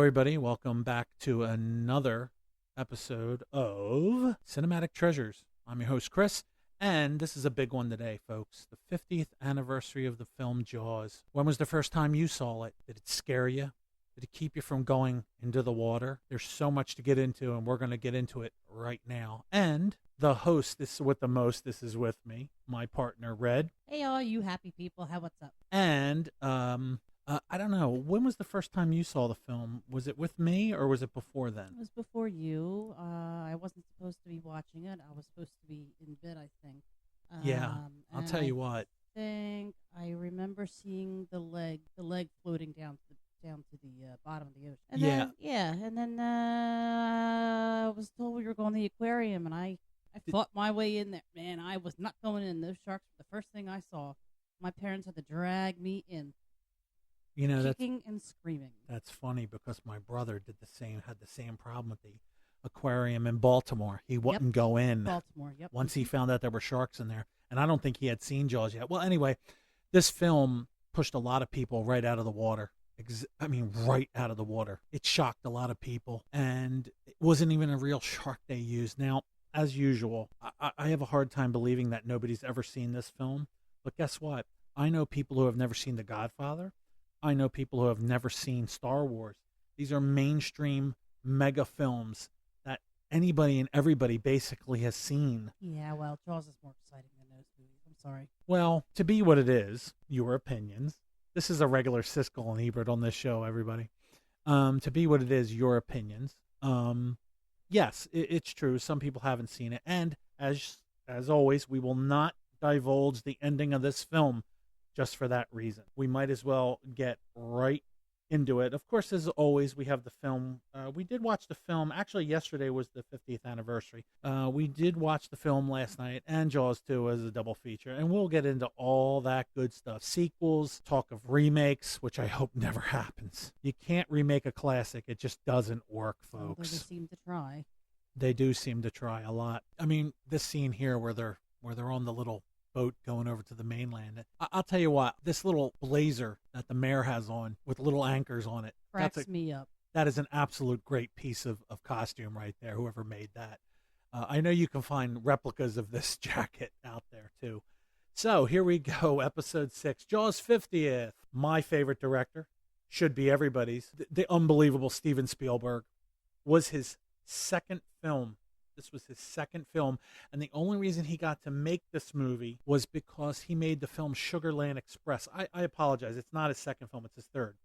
everybody. Welcome back to another episode of Cinematic Treasures. I'm your host, Chris, and this is a big one today, folks. The 50th anniversary of the film Jaws. When was the first time you saw it? Did it scare you? Did it keep you from going into the water? There's so much to get into, and we're going to get into it right now. And the host, this is with the most, this is with me, my partner, Red. Hey, all you happy people. What's up? And, I don't know. When was the first time you saw the film? Was it with me or was it before then? It was before you. I wasn't supposed to be watching it. I was supposed to be in bed, I think. Yeah, I'll tell you what. I remember seeing the leg floating down to the bottom of the ocean. And then I was told we were going to the aquarium, and I fought my way in there. Man, I was not going in. Those sharks were the first thing I saw. My parents had to drag me in. You know, kicking and screaming. That's funny because my brother had the same problem with the aquarium in Baltimore. He wouldn't go in. Baltimore, yep. Once he found out there were sharks in there. And I don't think he had seen Jaws yet. Well, anyway, this film pushed a lot of people right out of the water. Right out of the water. It shocked a lot of people. And it wasn't even a real shark they used. Now, as usual, I have a hard time believing that nobody's ever seen this film. But guess what? I know people who have never seen The Godfather. I know people who have never seen Star Wars. These are mainstream mega films that anybody and everybody basically has seen. Yeah, well, Jaws is more exciting than those movies. I'm sorry. Well, to be what it is, your opinions. This is a regular Siskel and Ebert on this show, everybody. To be what it is, your opinions. Yes, it's true. Some people haven't seen it. And as always, we will not divulge the ending of this film just for that reason. We might as well get right into it. Of course, as always, we have the film. We did watch the film. Actually, yesterday was the 50th anniversary. We did watch the film last night and Jaws 2 as a double feature. And we'll get into all that good stuff. Sequels, talk of remakes, which I hope never happens. You can't remake a classic. It just doesn't work, folks. Although they seem to try. They do seem to try a lot. I mean, this scene here where they're on the little boat going over to the mainland. I'll tell you what, this little blazer that the mayor has on with little anchors on it cracks me up. That is an absolute great piece of costume right there, whoever made that. I know you can find replicas of this jacket out there too. So here we go, episode 6, Jaws 50th. My favorite director, should be everybody's. The unbelievable Steven Spielberg. Was his second film. This was his second film, and the only reason he got to make this movie was because he made the film Sugarland Express. I apologize, it's not his second film; it's his third.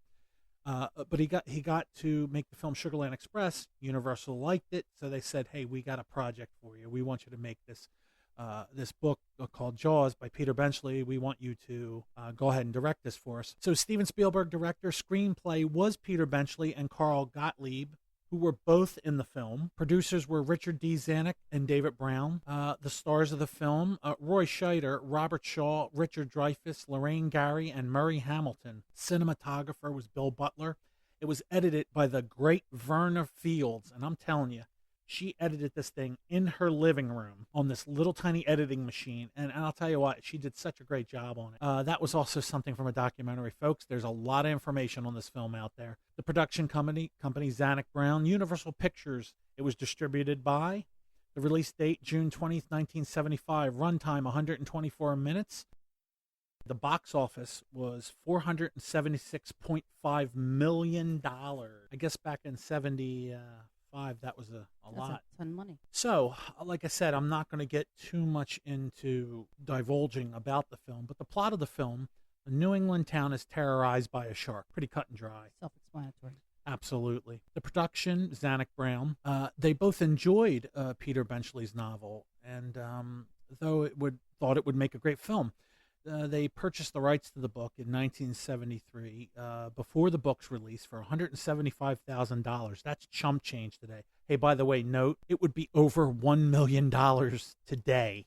But he got to make the film Sugarland Express. Universal liked it, so they said, "Hey, we got a project for you. We want you to make this book called Jaws by Peter Benchley. We want you to go ahead and direct this for us." So Steven Spielberg, director, screenplay was Peter Benchley and Carl Gottlieb, who were both in the film. Producers were Richard D. Zanuck and David Brown. The stars of the film, Roy Scheider, Robert Shaw, Richard Dreyfuss, Lorraine Gary, and Murray Hamilton. Cinematographer was Bill Butler. It was edited by the great Verna Fields, and I'm telling you, she edited this thing in her living room on this little tiny editing machine. And I'll tell you what, she did such a great job on it. That was also something from a documentary, folks. There's a lot of information on this film out there. The production company Zanuck Brown, Universal Pictures. It was distributed by. The release date, June 20th, 1975. Runtime, 124 minutes. The box office was $476.5 million. I guess back in 75, that was a lot. That's a ton of money. So, like I said, I'm not going to get too much into divulging about the film, but the plot of the film, a New England town is terrorized by a shark. Pretty cut and dry. Self-explanatory. Absolutely. The production, Zanuck Brown, they both enjoyed Peter Benchley's novel, and thought it would make a great film. They purchased the rights to the book in 1973 before the book's release for $175,000. That's chump change today. Hey, by the way, note, it would be over $1 million today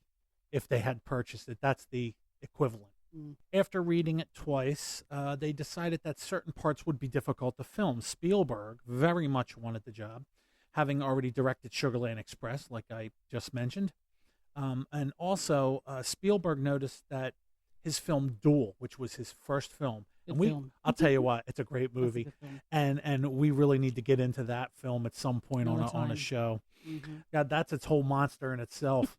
if they had purchased it. That's the equivalent. After reading it twice, they decided that certain parts would be difficult to film. Spielberg very much wanted the job, having already directed Sugarland Express, like I just mentioned. And also, Spielberg noticed that his film Duel, which was his first film, Good film. I'll tell you what, it's a great That's a movie, good film. and we really need to get into that film at some point Another on a time. show. Mm-hmm. God, that's its whole monster in itself.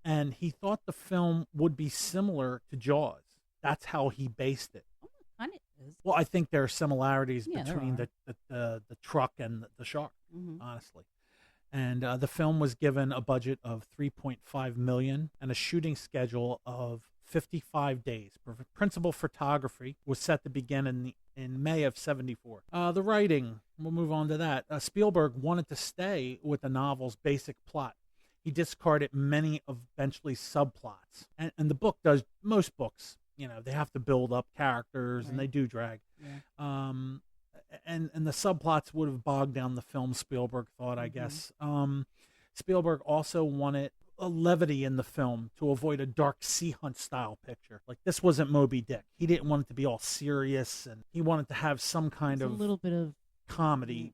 And he thought the film would be similar to Jaws. That's how he based it. Oh, kind of is. Well, I think there are similarities Yeah, there between are. the truck and the shark, Mm-hmm. honestly. And the film was given a budget of $3.5 million and a shooting schedule of 55 days. Principal photography was set to begin in May of '74. The writing, we'll move on to that. Spielberg wanted to stay with the novel's basic plot. He discarded many of Benchley's subplots, and the book does. Most books, they have to build up characters, Right. and they do drag. Yeah. And the subplots would have bogged down the film, Spielberg thought, I Mm-hmm. guess. Spielberg also wanted a levity in the film to avoid a dark sea hunt style picture. Like, this wasn't Moby Dick. He didn't want it to be all serious, and he wanted to have some kind It's of a little bit of comedy,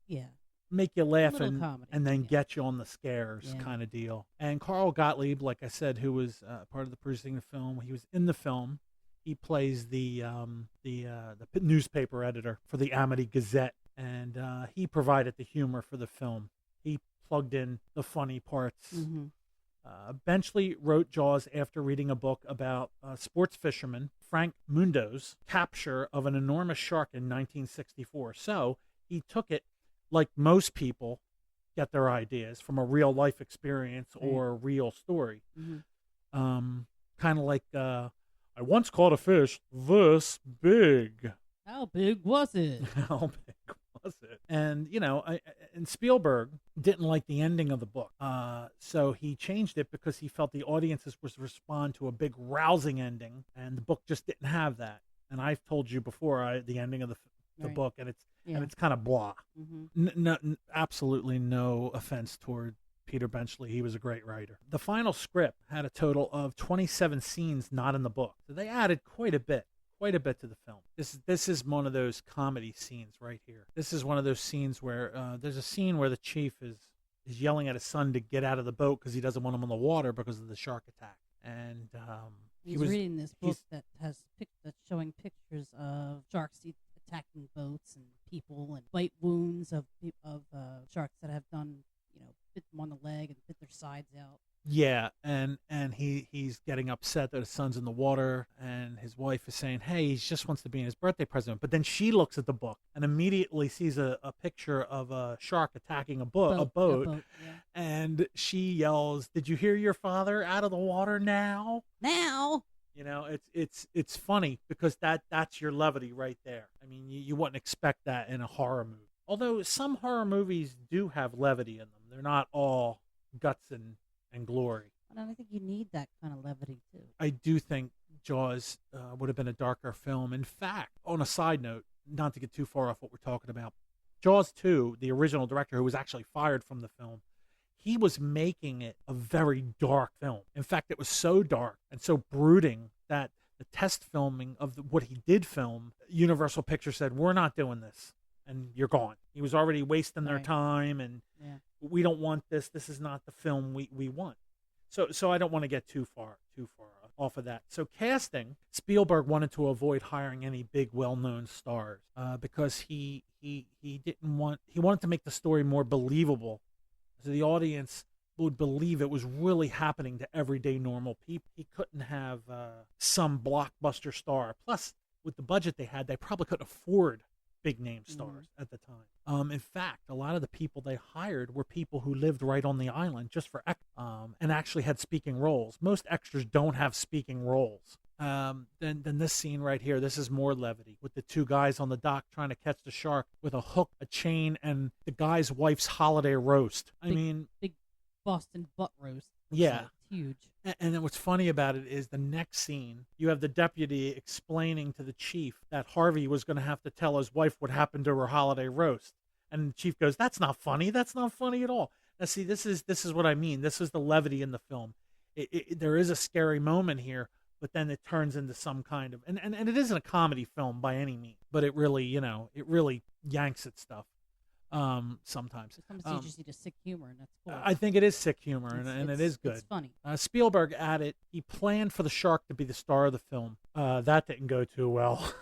Yeah. make you laugh little comedy, and then yeah. get you on the scares Yeah. kind of deal. And Carl Gottlieb, like I said, who was part of the producing of the film, he was in the film. He plays the newspaper editor for the Amity Gazette, and he provided the humor for the film. He plugged in the funny parts. Mm-hmm. Benchley wrote Jaws after reading a book about sports fisherman Frank Mundo's capture of an enormous shark in 1964. So he took it, like most people get their ideas, from a real life experience or a real story. Mm-hmm. Kind of like I once caught a fish this big. How big was it? How big was it? And, and Spielberg didn't like the ending of the book. So he changed it because he felt the audiences would respond to a big rousing ending, and the book just didn't have that. And I've told you before the ending of the Right. book, and Yeah. it's kind of blah. Mm-hmm. Absolutely no offense toward Peter Benchley. He was a great writer. The final script had a total of 27 scenes not in the book. So they added quite a bit to the film. This is one of those comedy scenes right here. This is one of those scenes where there's a scene where the chief is yelling at his son to get out of the boat because he doesn't want him on the water because of the shark attack. And He's reading this book that's showing pictures of sharks attacking boats and people and bite wounds of sharks that have done, bit them on the leg and bit their sides out. Yeah, and he's getting upset that his son's in the water, and his wife is saying, hey, he just wants to be in his birthday present. But then she looks at the book and immediately sees a picture of a shark attacking a boat, Yeah. and she yells, did you hear your father out of the water now? Now! It's funny because that's your levity right there. I mean, you wouldn't expect that in a horror movie. Although some horror movies do have levity in them. They're not all guts and glory. And I think you need that kind of levity, too. I do think Jaws would have been a darker film. In fact, on a side note, not to get too far off what we're talking about, Jaws 2, the original director who was actually fired from the film, he was making it a very dark film. In fact, it was so dark and so brooding that the test filming of what he did film, Universal Pictures said, we're not doing this, and you're gone. He was already wasting their time, and we don't want this. This is not the film we want. So I don't want to get too far off of that. So casting, Spielberg wanted to avoid hiring any big well-known stars because he wanted to make the story more believable, so the audience would believe it was really happening to everyday normal people. He couldn't have some blockbuster star. Plus, with the budget they had, they probably couldn't afford big name stars at the time. In fact, a lot of the people they hired were people who lived right on the island just for and actually had speaking roles. Most extras don't have speaking roles. Then this scene right here, this is more levity with the two guys on the dock trying to catch the shark with a hook, a chain, and the guy's wife's holiday roast. Big Boston butt roast. Yeah. Huge. And then what's funny about it is the next scene, you have the deputy explaining to the chief that Harvey was going to have to tell his wife what happened to her holiday roast. And the chief goes, that's not funny. That's not funny at all. Now, see, this is what I mean. This is the levity in the film. There is a scary moment here, but then it turns into some kind of, and it isn't a comedy film by any means, but it really, it really yanks at stuff. sometimes. Sometimes you just need a sick humor, and that's cool. I think it is sick humor, and it is good. It's funny. Spielberg added he planned for the shark to be the star of the film. That didn't go too well.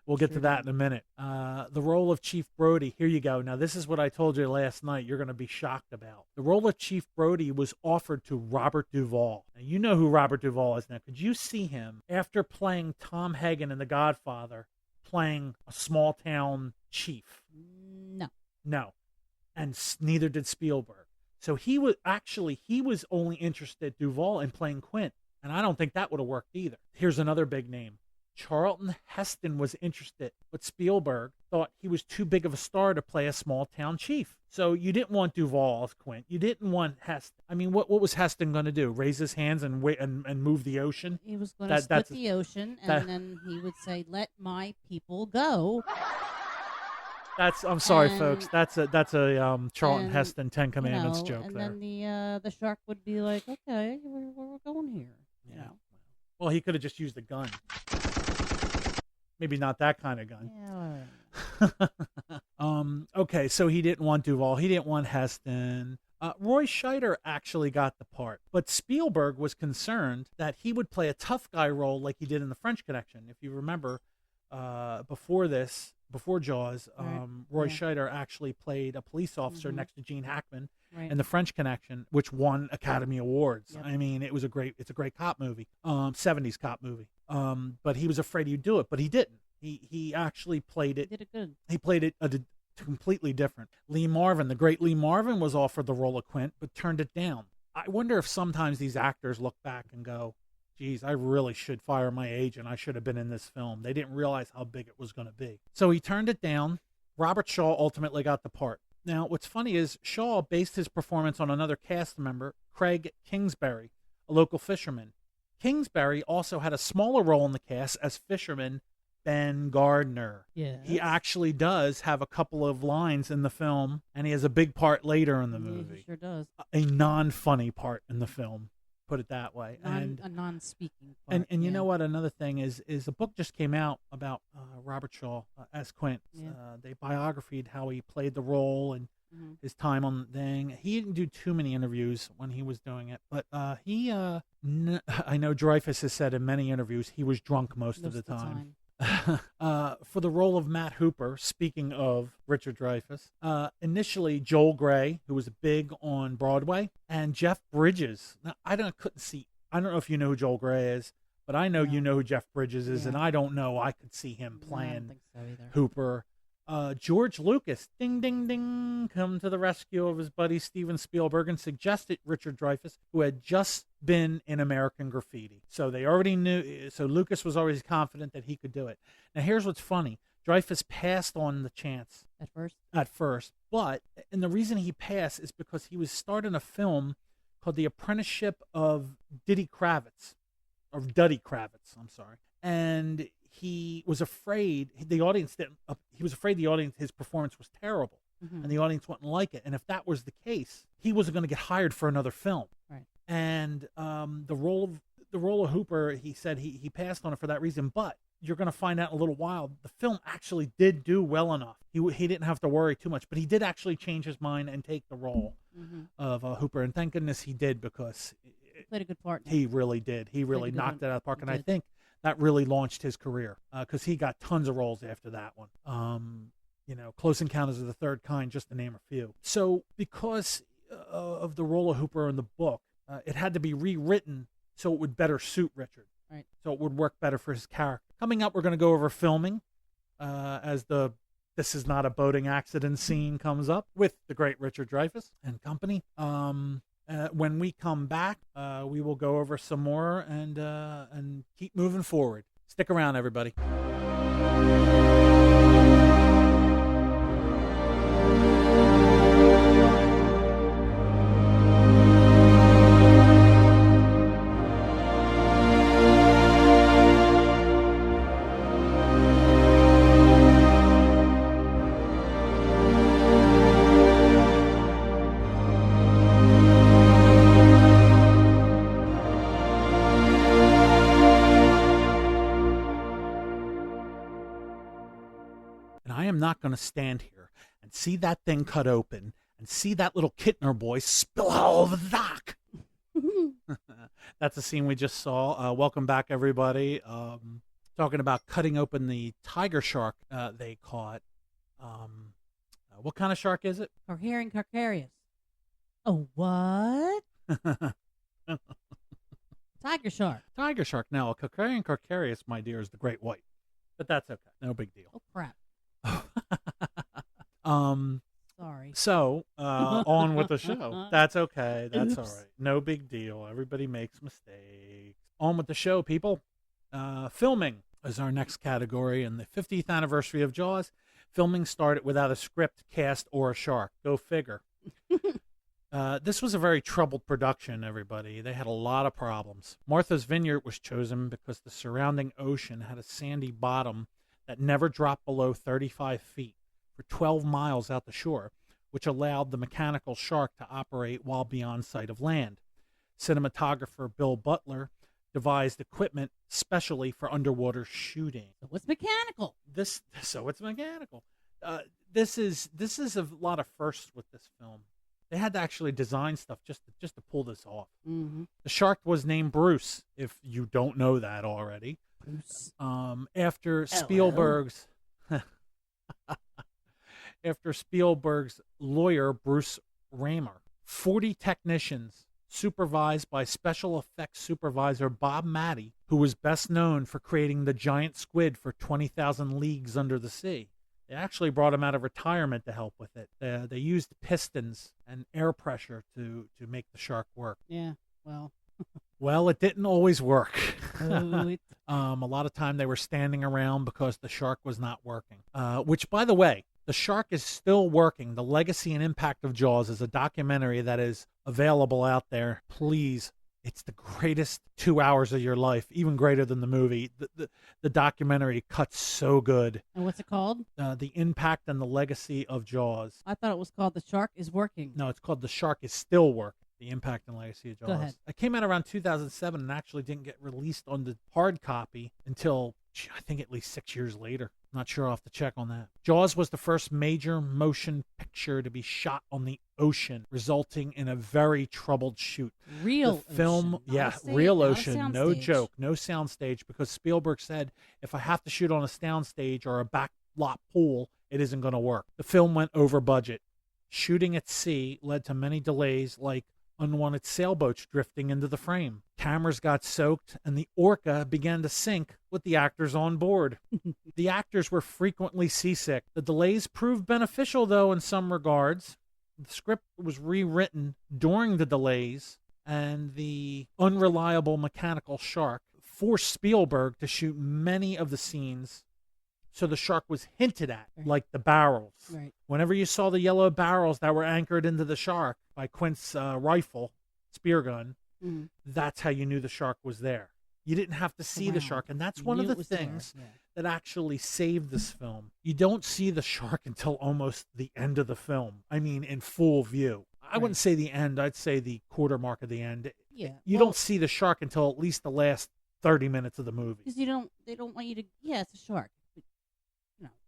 We'll get to that in a minute. The role of Chief Brody, here you go. Now, this is what I told you last night you're going to be shocked about. The role of Chief Brody was offered to Robert Duvall. Now, you know who Robert Duvall is now. Could you see him, after playing Tom Hagen in The Godfather, playing a small-town chief? No. And neither did Spielberg. So he was only interested, Duvall, in playing Quint. And I don't think that would have worked either. Here's another big name. Charlton Heston was interested, but Spielberg thought he was too big of a star to play a small-town chief. So you didn't want Duvall as Quint. You didn't want Heston. I mean, what was Heston going to do? Raise his hands and wait and move the ocean? He was going to split the ocean, and then he would say, "Let my people go." I'm sorry, folks. That's a Charlton Heston Ten Commandments joke and there. And then the shark would be like, "Okay, where we're going here?" You know. Well, he could have just used a gun. Maybe not that kind of gun. Yeah. Okay, so he didn't want Duvall. He didn't want Heston. Roy Scheider actually got the part, but Spielberg was concerned that he would play a tough guy role like he did in The French Connection. If you remember, before Jaws, Roy Scheider actually played a police officer next to Gene Hackman in The French Connection, which won Academy Awards. Yep. I mean, it's a great cop movie, 70s cop movie. But he was afraid he'd do it, but he didn't. He actually played it. He did it good. He played it completely different. Lee Marvin, the great Lee Marvin, was offered the role of Quint, but turned it down. I wonder if sometimes these actors look back and go, geez, I really should fire my agent. I should have been in this film. They didn't realize how big it was going to be. So he turned it down. Robert Shaw ultimately got the part. Now, what's funny is Shaw based his performance on another cast member, Craig Kingsbury, a local fisherman. Kingsbury also had a smaller role in the cast as fisherman Ben Gardner. Yeah. He actually does have a couple of lines in the film, and he has a big part later in the movie. He sure does. A non-funny part in the film. Put it that way. A non-speaking part. And you know what? Another thing is a book just came out about Robert Shaw as Quint. Yeah. They biographied how he played the role and his time on the thing. He didn't do too many interviews when he was doing it, but I know Dreyfuss has said in many interviews he was drunk most of the time. For the role of Matt Hooper, speaking of Richard Dreyfuss, initially Joel Grey, who was big on Broadway, and Jeff Bridges. Now, I don't know if you know who Joel Grey is, but I know you know who Jeff Bridges is, and I don't know. I could see him playing I don't think so either. Hooper. George Lucas, ding, ding, ding, come to the rescue of his buddy Steven Spielberg and suggested Richard Dreyfuss, who had just been in American Graffiti. So they already knew, so Lucas was always confident that he could do it. Now, here's what's funny. Dreyfuss passed on the chance. At first. But, and the reason he passed is because he was starting a film called The Apprenticeship of Duddy Kravitz. And he was afraid his performance was terrible and the audience wouldn't like it. And if that was the case, he wasn't going to get hired for another film. Right. And the role of Hooper, he said he passed on it for that reason. But you're going to find out in a little while, the film actually did do well enough. He didn't have to worry too much, but he did actually change his mind and take the role of Hooper. And thank goodness he did, because he played a good part. He really did. He really knocked it out of the park. And I think that really launched his career, because he got tons of roles after that one. Close Encounters of the Third Kind, just to name a few. So because of the role of Hooper in the book, it had to be rewritten so it would better suit Richard. Right. So it would work better for his character. Coming up, we're going to go over filming as the "This Is Not a Boating Accident" scene comes up with the great Richard Dreyfuss and company. When we come back, we will go over some more and keep moving forward. Stick around, everybody. Not going to stand here and see that thing cut open and see that little Kittner boy spill all over the dock. That's the scene we just saw. Welcome back, everybody. Talking about cutting open the tiger shark they caught. What kind of shark is it? Carcharodon carcharias. Oh, what? Tiger shark. Tiger shark. Now, a Carcharodon carcharias, my dear, is the great white. But that's okay. No big deal. Oh, crap. Sorry. So, on with the show. That's okay. That's Oops. all right. No big deal. Everybody makes mistakes. On with the show, people. Filming is our next category. And the 50th anniversary of Jaws, filming started without a script, cast, or a shark. Go figure. This was a very troubled production, everybody. They had a lot of problems. Martha's Vineyard was chosen because the surrounding ocean had a sandy bottom that never dropped below 35 feet for 12 miles out the shore, which allowed the mechanical shark to operate while beyond sight of land. Cinematographer Bill Butler devised equipment specially for underwater shooting. So it's mechanical. So it's mechanical. This is a lot of firsts with this film. They had to actually design stuff just to pull this off. Mm-hmm. The shark was named Bruce, if you don't know that already. Bruce. After Spielberg's lawyer, Bruce Raymer. 40 technicians, supervised by special effects supervisor Bob Matty, who was best known for creating the giant squid for 20,000 Leagues Under the Sea. They actually brought him out of retirement to help with it. They used pistons and air pressure to make the shark work. Yeah, well. Well, it didn't always work. Oh, A lot of time they were standing around because the shark was not working. Which, by the way, the shark is still working. The Legacy and Impact of Jaws is a documentary that is available out there. Please, it's the greatest 2 hours of your life, even greater than the movie. The documentary cuts so good. And what's it called? The Impact and the Legacy of Jaws. I thought it was called The Shark is Working. No, it's called The Shark is Still Working. The Impact and Legacy of Jaws. Go ahead. It came out around 2007 and actually didn't get released on the hard copy until, I think, at least 6 years later. Not sure. I'll have to check on that. Jaws was the first major motion picture to be shot on the ocean, resulting in a very troubled shoot. Real the film, ocean. Real ocean, no joke, no soundstage, because Spielberg said, if I have to shoot on a soundstage or a back lot pool, it isn't going to work. The film went over budget. Shooting at sea led to many delays, like unwanted sailboats drifting into the frame. Cameras got soaked, and the Orca began to sink with the actors on board. The actors were frequently seasick. The delays proved beneficial, though, in some regards. The script was rewritten during the delays, and the unreliable mechanical shark forced Spielberg to shoot many of the scenes so the shark was hinted at, like the barrels. Right. Whenever you saw the yellow barrels that were anchored into the shark by Quint's rifle, spear gun, that's how you knew the shark was there. You didn't have to see the shark, and that's one of the things that actually saved this film. You don't see the shark until almost the end of the film. I mean, in full view. I wouldn't say the end. I'd say the quarter mark of the end. Yeah. You don't see the shark until at least the last 30 minutes of the movie. Because they don't want you to. Yeah, it's a shark.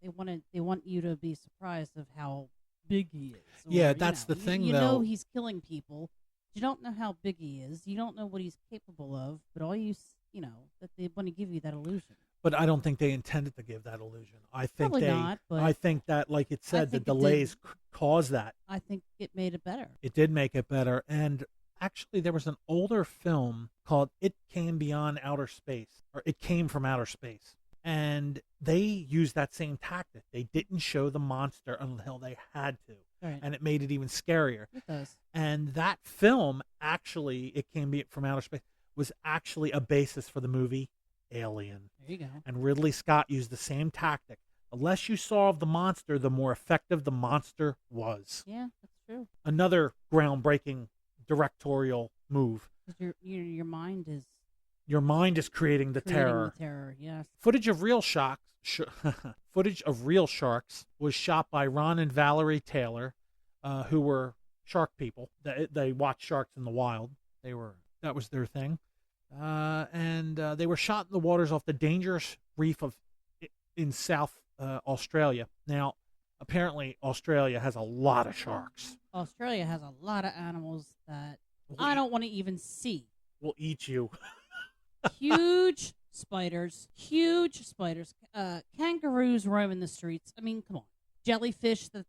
They want you to be surprised of how big he is. Or, yeah, that's the thing, you though. You know he's killing people. You don't know how big he is. You don't know what he's capable of. But all that they want to give you that illusion. But I don't think they intended to give that illusion. I think Probably not, but I think that, like it said, the delays caused that. I think it made it better. It did make it better. And actually, there was an older film called It Came Beyond Outer Space, or It Came from Outer Space. And they used that same tactic. They didn't show the monster until they had to. Right. And it made it even scarier. It does. And that film, actually, It Came from Outer Space, was actually a basis for the movie Alien. There you go. And Ridley Scott used the same tactic. The less you saw of the monster, the more effective the monster was. Yeah, that's true. Another groundbreaking directorial move. Your mind is... Your mind is creating the terror. The terror, yes. Footage of real sharks was shot by Ron and Valerie Taylor, who were shark people. They watched sharks in the wild. That was their thing. And they were shot in the waters off the dangerous reef in South Australia. Now, Apparently, Australia has a lot of sharks. Australia has a lot of animals that Will I don't want to even see. Will eat you. Huge spiders, kangaroos roaming the streets. I mean, come on, jellyfish. That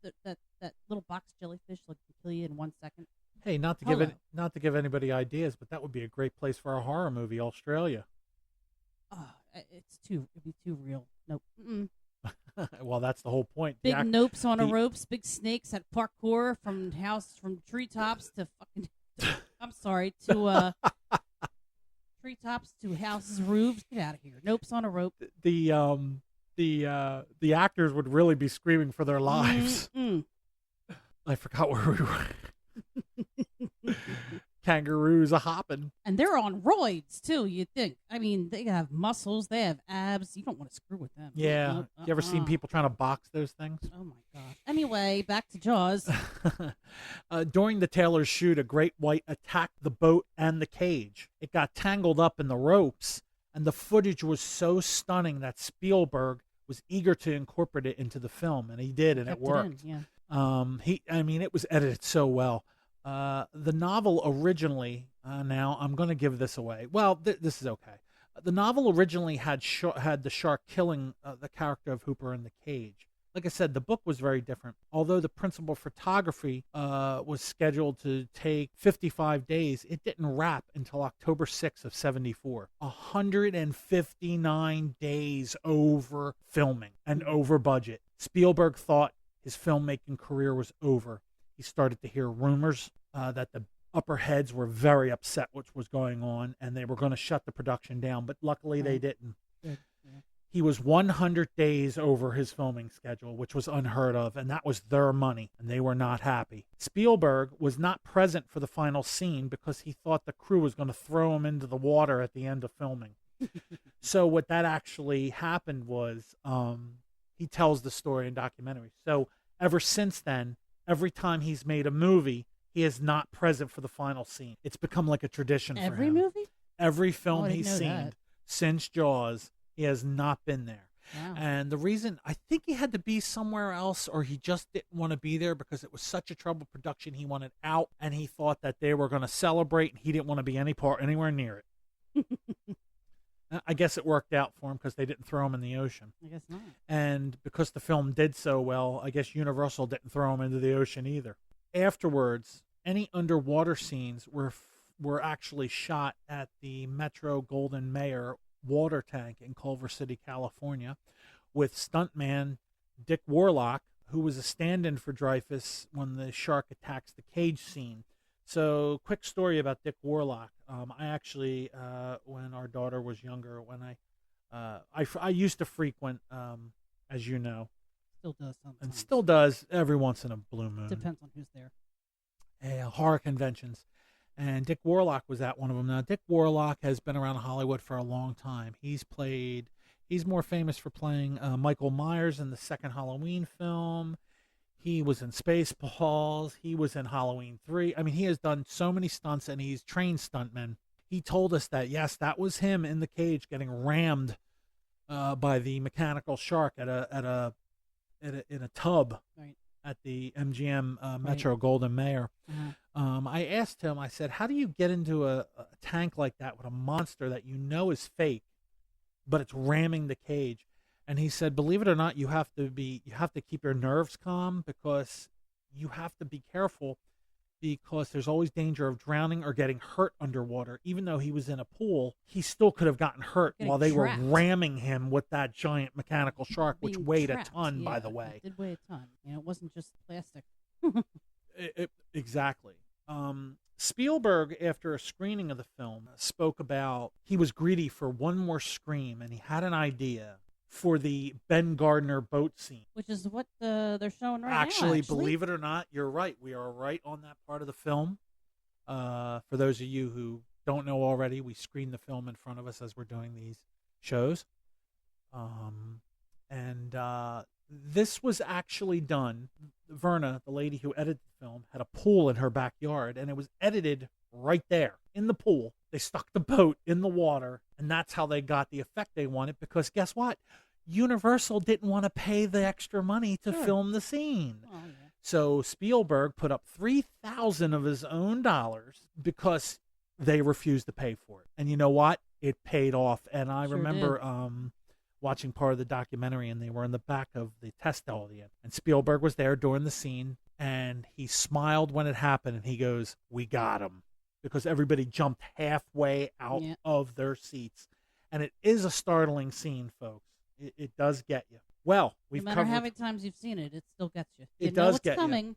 little box jellyfish like can kill you in 1 second. Hey, not to give anybody ideas, but that would be a great place for a horror movie, Australia. It'd be too real. Nope. Mm-mm. Well, that's the whole point. Big nopes on ropes, big snakes that parkour from treetops to fucking. I'm sorry, to treetops to houses' roofs. Get out of here. Nopes on a rope. The actors would really be screaming for their lives. I forgot where we were. Kangaroos a hopping. And they're on roids, too, you'd think. I mean, they have muscles, they have abs. You don't want to screw with them. Yeah. You ever seen people trying to box those things? Oh, my God. Anyway, back to Jaws. During the Taylor's shoot, a great white attacked the boat and the cage. It got tangled up in the ropes, and the footage was so stunning that Spielberg was eager to incorporate it into the film, and he did, and it worked. It was edited so well. The novel originally, now I'm going to give this away. Well, this is okay. The novel originally had the shark killing the character of Hooper in the cage. Like I said, the book was very different. Although the principal photography was scheduled to take 55 days, it didn't wrap until October 6th of 74. 159 days over filming and over budget. Spielberg thought his filmmaking career was over. He started to hear rumors that the upper heads were very upset with what was going on, and they were going to shut the production down, but luckily they didn't. Yeah. He was 100 days over his filming schedule, which was unheard of, and that was their money, and they were not happy. Spielberg was not present for the final scene because he thought the crew was going to throw him into the water at the end of filming. So what that actually happened was, he tells the story in documentaries. So ever since then, every time he's made a movie, he is not present for the final scene. It's become like a tradition for him. Every movie? Every film he's seen since Jaws, he has not been there. Wow. And the reason, I think he had to be somewhere else, or he just didn't want to be there because it was such a troubled production. He wanted out, and he thought that they were going to celebrate, and he didn't want to be anywhere near it. I guess it worked out for him because they didn't throw him in the ocean. I guess not. And because the film did so well, I guess Universal didn't throw him into the ocean either. Afterwards, any underwater scenes were actually shot at the Metro-Goldwyn-Mayer water tank in Culver City, California, with stuntman Dick Warlock, who was a stand-in for Dreyfuss when the shark attacks the cage scene. So, quick story about Dick Warlock. I actually, when our daughter was younger, when I used to frequent, as you know, still does sometimes, and still does every once in a blue moon. Depends on who's there. Horror conventions, and Dick Warlock was at one of them. Now, Dick Warlock has been around Hollywood for a long time. He's more famous for playing Michael Myers in the second Halloween film. He was in Spaceballs. He was in Halloween 3. I mean, he has done so many stunts, and he's trained stuntmen. He told us that, yes, that was him in the cage getting rammed by the mechanical shark in a tub. Right. At the MGM Metro-Goldwyn-Mayer. Uh-huh. I asked him, I said, how do you get into a tank like that with a monster that you know is fake, but it's ramming the cage? And he said, believe it or not, you have to keep your nerves calm because you have to be careful because there's always danger of drowning or getting hurt underwater. Even though he was in a pool, he still could have gotten hurt while they were ramming him with that giant mechanical shark, which weighed a ton, by the way. It did weigh a ton. It wasn't just plastic. Exactly. Spielberg, after a screening of the film, spoke about he was greedy for one more scream, and he had an idea for the Ben Gardner boat scene. Which is what they're showing right now. Actually, believe it or not, you're right. We are right on that part of the film. For those of you who don't know already, we screen the film in front of us as we're doing these shows. This was actually done. Verna, the lady who edited the film, had a pool in her backyard, and it was edited right there in the pool. They stuck the boat in the water, and that's how they got the effect they wanted, because guess what? Universal didn't want to pay the extra money to film the scene. Oh, yeah. So Spielberg put up $3,000 of his own dollars because they refused to pay for it. And you know what? It paid off. And I remember watching part of the documentary, and they were in the back of the test audience. And Spielberg was there during the scene, and he smiled when it happened, and he goes, "We got him," because everybody jumped halfway out of their seats. And it is a startling scene, folks. It does get you. Well, we've no matter how many times you've seen it, it still gets you. It does get coming.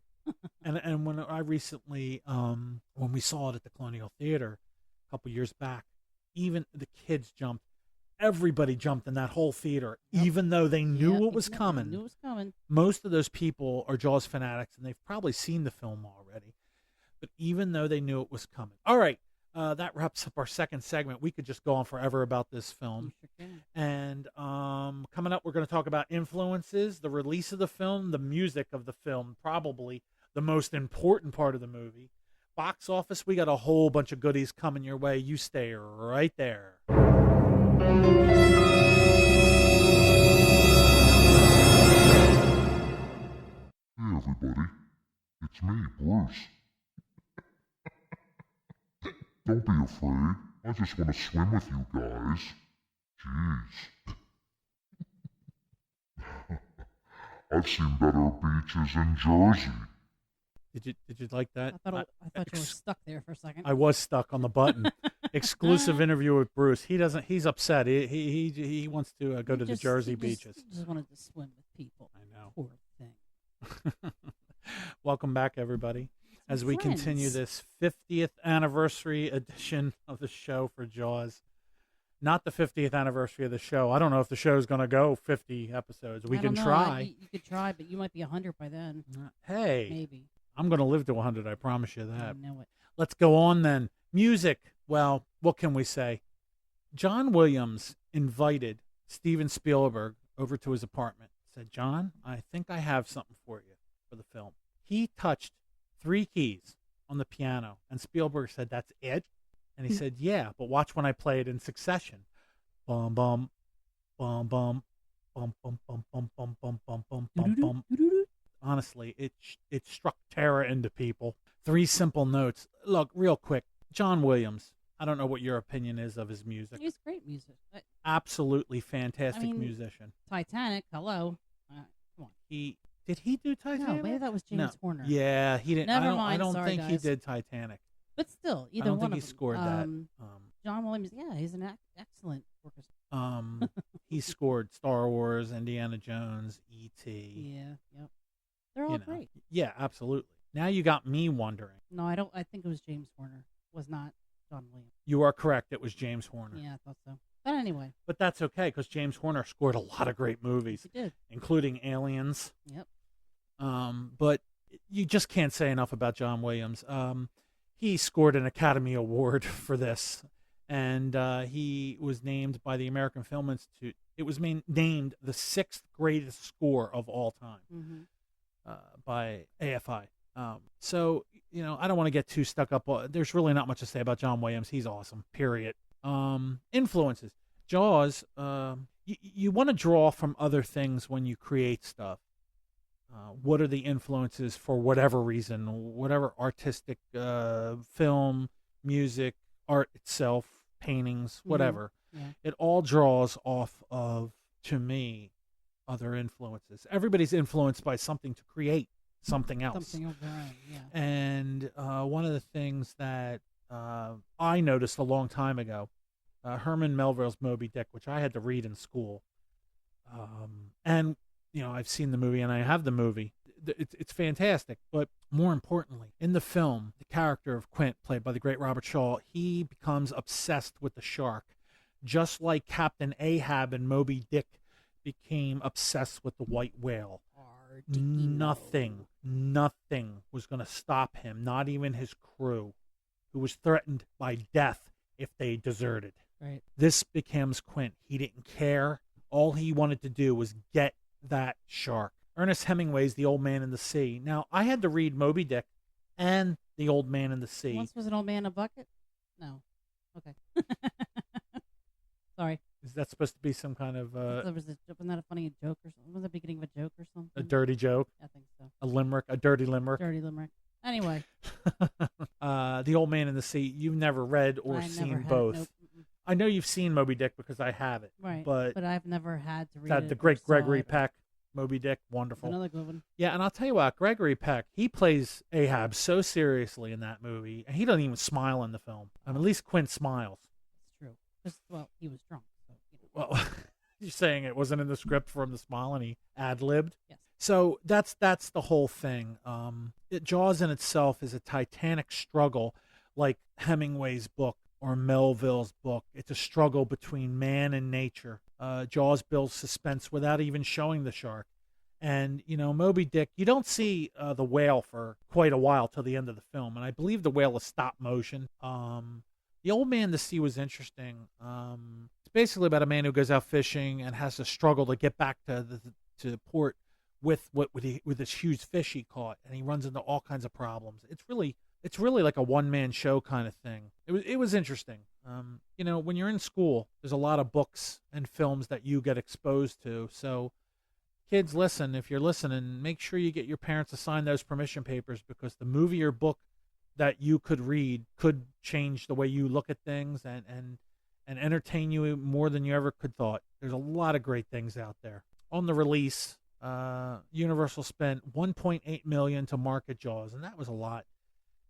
And when I recently, when we saw it at the Colonial Theater a couple years back, even the kids jumped. Everybody jumped in that whole theater, even though they knew it was coming. Knew it was coming. Most of those people are Jaws fanatics, and they've probably seen the film already. But even though they knew it was coming. All right. That wraps up our second segment. We could just go on forever about this film. You sure can. And coming up, we're going to talk about influences, the release of the film, the music of the film, probably the most important part of the movie. Box office, we got a whole bunch of goodies coming your way. You stay right there. Hey everybody, it's me, Bruce. Don't be afraid, I just want to swim with you guys. Jeez. I've seen better beaches in Jersey. Did you like that? I thought you were stuck there for a second. I was stuck on the button. Exclusive interview with Bruce. He's upset. He wants to go to the Jersey beaches. He just wanted to swim with people. I know. Poor thing. Welcome back, everybody, as we continue this 50th anniversary edition of the show for Jaws. Not the 50th anniversary of the show. I don't know if the show is going to go 50 episodes. We can try. You could try, but you might be 100 by then. Hey. Maybe. I'm going to live to 100, I promise you that. I know it. Let's go on then. Music. Well, what can we say? John Williams invited Steven Spielberg over to his apartment. Said, "John, I think I have something for you for the film." He touched 3 keys on the piano, and Spielberg said, "That's it?" And he said, "Yeah, but watch when I play it in succession. Bum, bum, bum, bum, bum, bum, bum, bum, bum, bum, bum, bum, bum, bum. Honestly, it struck terror into people. 3 simple notes. Look, real quick, John Williams. I don't know what your opinion is of his music. He's great music. Absolutely fantastic musician. Titanic, hello. Come on. Did he do Titanic? No, maybe that was James Horner. Yeah, he didn't. Never mind. I don't Sorry, think guys. he did Titanic. But still, either I don't one think he of them. scored that. John Williams, yeah, he's an excellent orchestra. He scored Star Wars, Indiana Jones, E.T. Yeah, yep. They're all great. Yeah, absolutely. Now you got me wondering. No, I don't. I think it was James Horner. It was not John Williams. You are correct. It was James Horner. Yeah, I thought so. But anyway. But that's okay, because James Horner scored a lot of great movies. He did. Including Aliens. Yep. But you just can't say enough about John Williams. He scored an Academy Award for this, and he was named by the American Film Institute. It was named the 6th greatest score of all time by AFI. So, I don't want to get too stuck up. There's really not much to say about John Williams. He's awesome, period. Influences. Jaws, you want to draw from other things when you create stuff. What are the influences for whatever reason, whatever artistic film, music, art itself, paintings, whatever. Yeah. It all draws off of, to me, other influences. Everybody's influenced by something to create something else. Something of their own, yeah. And one of the things that I noticed a long time ago, Herman Melville's Moby Dick, which I had to read in school. And I've seen the movie and I have the movie. It's fantastic. But more importantly, in the film, the character of Quint, played by the great Robert Shaw, he becomes obsessed with the shark. Just like Captain Ahab in Moby Dick became obsessed with the white whale. Nothing was going to stop him, not even his crew, who was threatened by death if they deserted. Right. This becomes Quint. He didn't care. All he wanted to do was get that shark. Ernest Hemingway's The Old Man in the Sea. Now, I had to read Moby Dick and The Old Man in the Sea. Once was an old man in a bucket? No. Okay. Sorry. Is that supposed to be some kind of Wasn't that a funny joke or something? Was it the beginning of a joke or something? a dirty joke? I think so. A limerick, a dirty limerick. Dirty limerick. Anyway. The Old Man in the Sea. You've never read or seen both. Nope. I know you've seen Moby Dick because I have it. Right. But I've never had to read that it. the great Gregory it. Peck, Moby Dick, wonderful. Another good one. Yeah, and I'll tell you what, Gregory Peck, he plays Ahab so seriously in that movie, and he doesn't even smile in the film. I mean, at least Quint smiles. It's true. Well, he was drunk. So, Well, you're saying it wasn't in the script for him to smile, and he ad-libbed? Yes. So that's the whole thing. Jaws in itself is a titanic struggle, like Hemingway's book or Melville's book. It's a struggle between man and nature. Jaws builds suspense without even showing the shark. And, Moby Dick, you don't see the whale for quite a while till the end of the film. And I believe the whale is stop motion. The Old Man in the Sea was interesting. It's basically about a man who goes out fishing and has to struggle to get back to the port with this huge fish he caught, and he runs into all kinds of problems. It's really like a one-man show kind of thing. It was interesting. When you're in school, there's a lot of books and films that you get exposed to. So kids, listen, if you're listening, make sure you get your parents to sign those permission papers, because the movie or book that you could read could change the way you look at things and entertain you more than you ever could thought. There's a lot of great things out there. On the release, Universal spent $1.8 million to market Jaws, and that was a lot,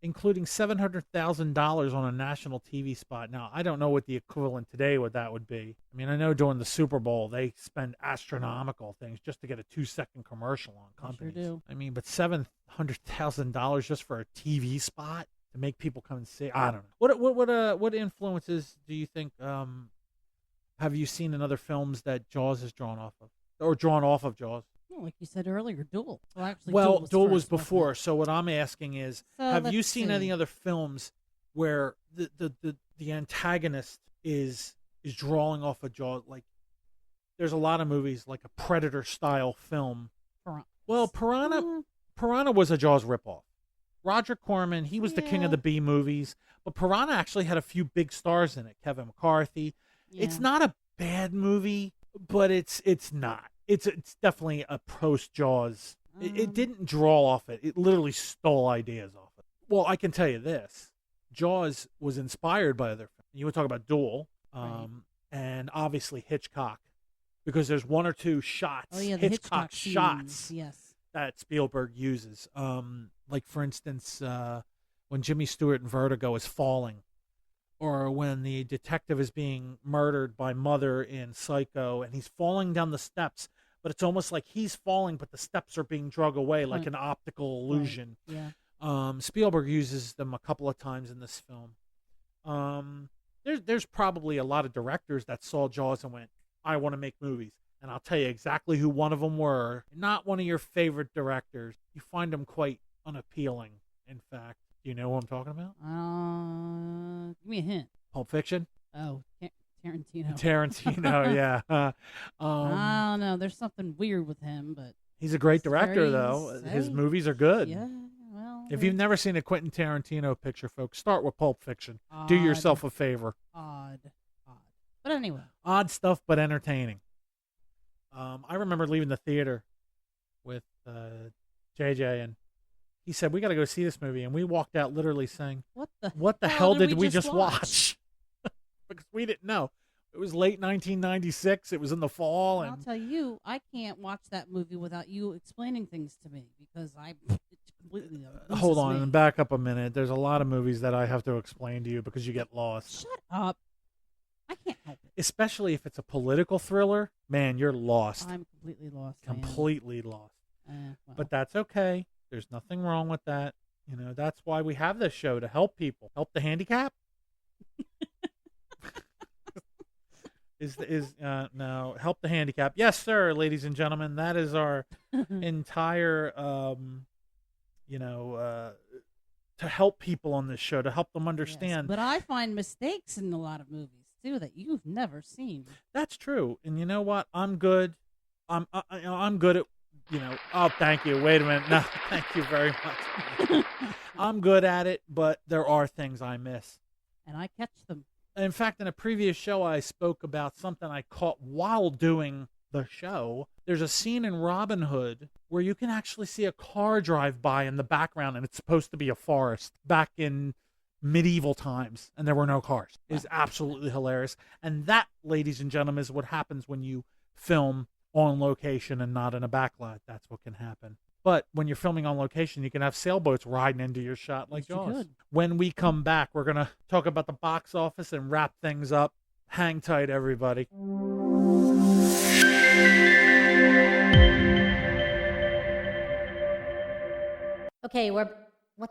including $700,000 on a national TV spot. Now, I don't know what the equivalent today what that would be. I mean, I know during the Super Bowl they spend astronomical things just to get a 2-second commercial on companies. Sure do. I mean, but $700,000 just for a TV spot to make people come and see. I don't know. What influences do you think? Have you seen in other films that Jaws is drawn off of, or drawn off of Jaws? Well, like you said earlier, Duel. Well, actually, Duel was first, before. So what I'm asking is, have you seen any other films where the antagonist is drawing off of Jaws? Like, there's a lot of movies like a Predator style film. Well, Piranha was a Jaws ripoff. Roger Corman, he was the king of the B movies, but Piranha actually had a few big stars in it. Kevin McCarthy. Yeah. It's not a bad movie, but it's not. It's definitely a post Jaws. It didn't draw off it. It literally stole ideas off it. Well, I can tell you this: Jaws was inspired by other films. You would talk about Duel, and obviously Hitchcock, because there's one or two shots, Hitchcock shots, that Spielberg uses. Like for instance, when Jimmy Stewart in Vertigo is falling, or when the detective is being murdered by Mother in Psycho, and he's falling down the steps, but it's almost like he's falling, but the steps are being dragged away like an optical illusion. Right. Yeah. Spielberg uses them a couple of times in this film. There's probably a lot of directors that saw Jaws and went, I want to make movies. And I'll tell you exactly who one of them were. Not one of your favorite directors. You find them quite unappealing, in fact. Do you know who I'm talking about? Give me a hint. Pulp Fiction? Oh, Tarantino. Tarantino, yeah. I don't know. There's something weird with him, but he's a great director, though. His movies are good. Yeah, well. If you've never seen a Quentin Tarantino picture, folks, start with Pulp Fiction. Do yourself a favor. Odd. But anyway. Odd stuff, but entertaining. I remember leaving the theater with JJ, and he said, we got to go see this movie. And we walked out literally saying, what the hell did we just watch? Because we didn't know. It was late 1996. It was in the fall. And I'll tell you, I can't watch that movie without you explaining things to me, because I completely hold on and back up a minute. There's a lot of movies that I have to explain to you because you get lost. Shut up. I can't help it. Especially if it's a political thriller. Man, you're lost. I'm completely lost. Completely lost. Well. But that's okay. There's nothing wrong with that. That's why we have this show, to help people. Help the handicap? No, help the handicap. Yes, sir, ladies and gentlemen. That is our entire, to help people on this show, to help them understand. Yes, but I find mistakes in a lot of movies, too, that you've never seen. That's true. And you know what? I'm good. I'm good at, oh, thank you. Wait a minute. No, thank you very much. I'm good at it, but there are things I miss. And I catch them. In fact, in a previous show, I spoke about something I caught while doing the show. There's a scene in Robin Hood where you can actually see a car drive by in the background, and it's supposed to be a forest back in medieval times, and there were no cars. It's absolutely hilarious. And that, ladies and gentlemen, is what happens when you film on location and not in a backlot. That's what can happen. But when you're filming on location, you can have sailboats riding into your shot like Jaws. When we come back, we're going to talk about the box office and wrap things up. Hang tight, everybody. Okay, what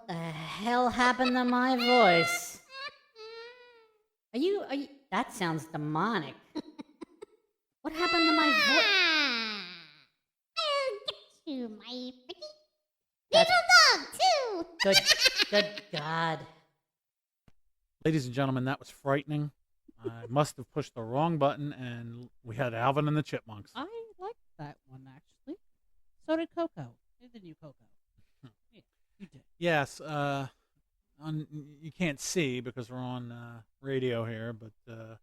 the hell happened to my voice? Are you, that sounds demonic. What happened to my voice? I'll get you, my pretty little dog, too. Good God. Ladies and gentlemen, that was frightening. I must have pushed the wrong button, and we had Alvin and the Chipmunks. I liked that one, actually. So did Coco. The new Coco. Yeah, you did. Yes, you can't see because we're on radio here, but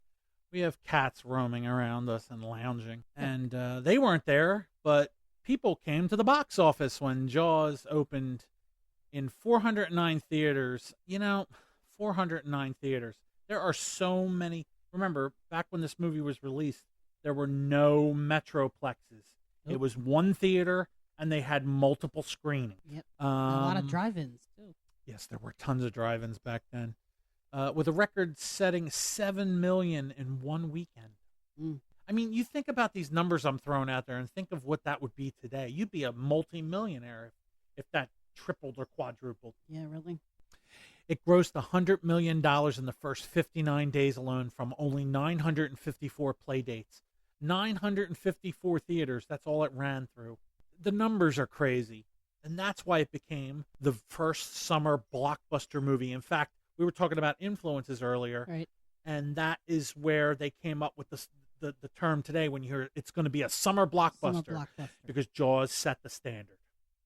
we have cats roaming around us and lounging. And they weren't there, but people came to the box office when Jaws opened in 409 theaters. 409 theaters. There are so many. Remember, back when this movie was released, there were no Metroplexes. Nope. It was one theater, and they had multiple screenings. Yep. A lot of drive-ins, too. Yes, there were tons of drive-ins back then. With a record-setting 7 million in one weekend. Mm. I mean, you think about these numbers I'm throwing out there and think of what that would be today. You'd be a multi-millionaire if that tripled or quadrupled. Yeah, really? It grossed $100 million in the first 59 days alone from only 954 play dates. 954 theaters, that's all it ran through. The numbers are crazy, and that's why it became the first summer blockbuster movie. In fact, we were talking about influences earlier, right? And that is where they came up with the term today when you hear it's going to be a summer blockbuster, because Jaws set the standard.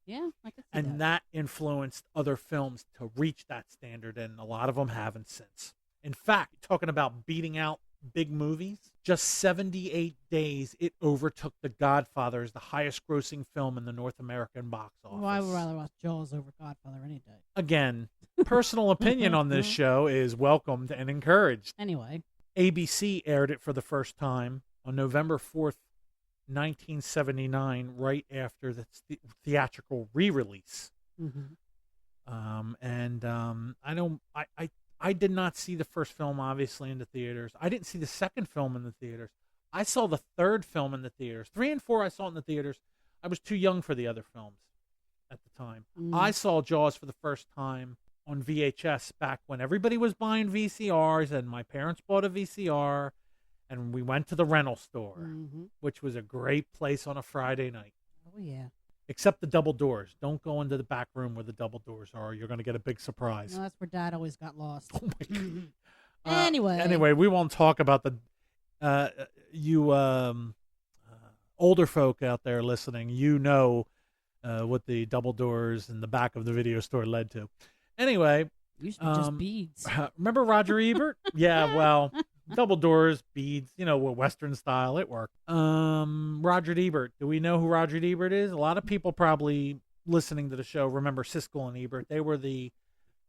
Yeah, I can see and that influenced other films to reach that standard, and a lot of them haven't since. In fact, talking about beating out big movies, just 78 days it overtook The Godfather as the highest grossing film in the North American box office. Well, I would rather watch Jaws over Godfather any day. Again, personal opinion on this show is welcomed and encouraged. Anyway. ABC aired it for the first time on November 4th, 1979, right after the theatrical re-release. Mm-hmm. I did not see the first film, obviously, in the theaters. I didn't see the second film in the theaters. I saw the third film in the theaters. 3 and 4 I saw in the theaters. I was too young for the other films at the time. I saw Jaws for the first time on VHS back when everybody was buying VCRs, and my parents bought a VCR, and we went to the rental store, which was a great place on a Friday night. Oh, yeah. Except the double doors. Don't go into the back room where the double doors are. You're going to get a big surprise. No, that's where Dad always got lost. Oh, my God. Anyway, we won't talk about the older folk out there listening. You know what the double doors in the back of the video store led to. Anyway. Used to be just beads. Remember Roger Ebert? Yeah, well, double doors, beads, Western style. It worked. Roger Ebert. Do we know who Roger Ebert is? A lot of people probably listening to the show remember Siskel and Ebert. They were the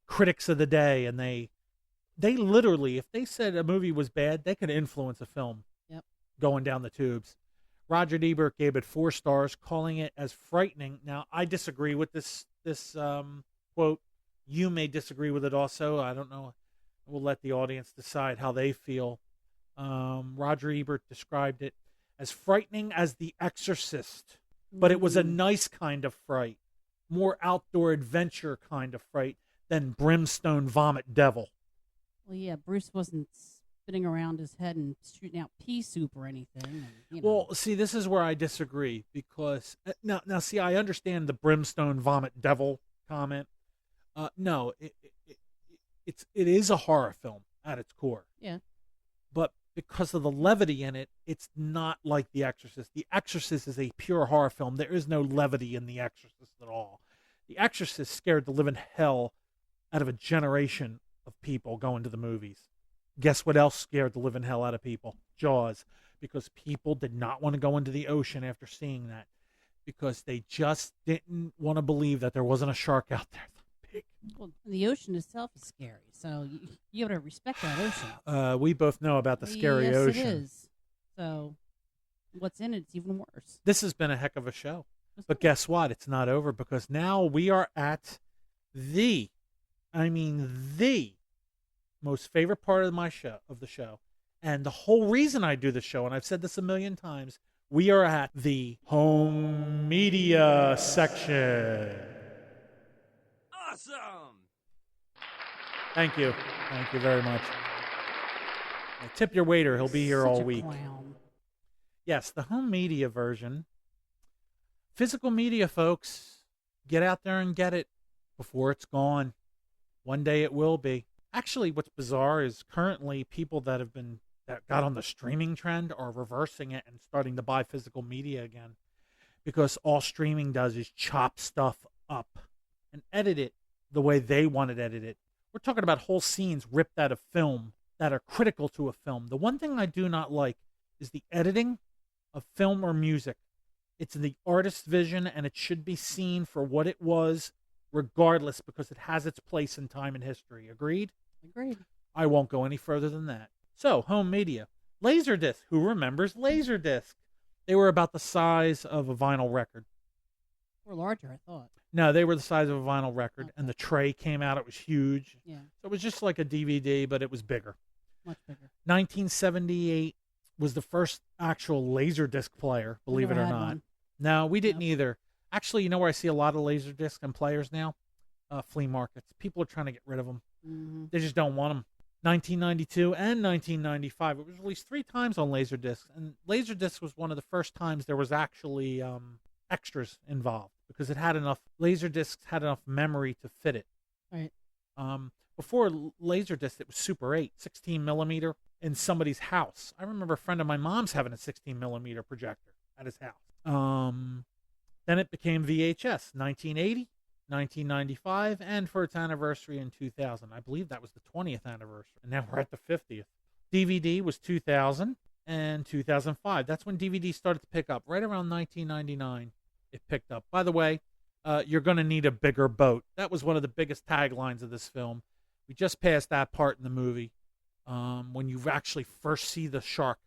critics of the day, and they literally, if they said a movie was bad, they could influence a film. Yep. Going down the tubes. Roger Ebert gave it 4 stars, calling it as frightening. Now, I disagree with this quote. You may disagree with it also. I don't know. We'll let the audience decide how they feel. Roger Ebert described it as frightening as The Exorcist, but it was a nice kind of fright, more outdoor adventure kind of fright than Brimstone Vomit Devil. Well, yeah, Bruce wasn't spinning around his head and shooting out pea soup or anything. Well, see, this is where I disagree, because now, see, I understand the Brimstone Vomit Devil comment. No, it is a horror film at its core. Yeah. But because of the levity in it, it's not like The Exorcist. The Exorcist is a pure horror film. There is no levity in The Exorcist at all. The Exorcist scared the living hell out of a generation of people going to the movies. Guess what else scared the living hell out of people? Jaws. Because people did not want to go into the ocean after seeing that. Because they just didn't want to believe that there wasn't a shark out there. Big. Well, the ocean itself is scary, so you got to respect that ocean. We both know about the scary yes, ocean. It is. So what's in it's even worse. This has been a heck of a show. But guess what? It's not over, because now we are at the most favorite part of the show. And the whole reason I do the show, and I've said this a million times, we are at the home media section. Awesome! Thank you. Thank you very much. Tip your waiter. He'll be here Such all a week. Clown. Yes, the home media version. Physical media, folks. Get out there and get it before it's gone. One day it will be. Actually, what's bizarre is currently people that got on the streaming trend are reversing it and starting to buy physical media again, because all streaming does is chop stuff up and edit it the way they want it edited. We're talking about whole scenes ripped out of film that are critical to a film. The one thing I do not like is the editing of film or music. It's the artist's vision, and it should be seen for what it was, regardless, because it has its place in time and history. Agreed? Agreed. I won't go any further than that. So, home media. Laserdisc. Who remembers Laserdisc? They were about the size of a vinyl record. Or larger, I thought. No, they were the size of a vinyl record, Okay. and the tray came out. It was huge. Yeah, So it was just like a DVD, but it was bigger. much bigger. 1978 was the first actual Laserdisc player, believe it Never or had not. one. No, we didn't Nope. either. Actually, you know where I see a lot of Laserdisc and players now? Flea markets. People are trying to get rid of them. Mm-hmm. They just don't want them. 1992 and 1995. It was released 3 times on Laserdisc, and Laserdisc was one of the first times there was actually extras involved, because it had enough. Laserdiscs had enough memory to fit it. Right. Before Laserdisc, it was Super 8, 16 millimeter in somebody's house. I remember a friend of my mom's having a 16 millimeter projector at his house. Then it became VHS, 1980. 1995, and for its anniversary in 2000. I believe that was the 20th anniversary, and now we're at the 50th. DVD was 2000 and 2005. That's when DVD started to pick up. Right around 1999, it picked up. By the way, you're going to need a bigger boat. That was one of the biggest taglines of this film. We just passed that part in the movie, when you actually first see the shark,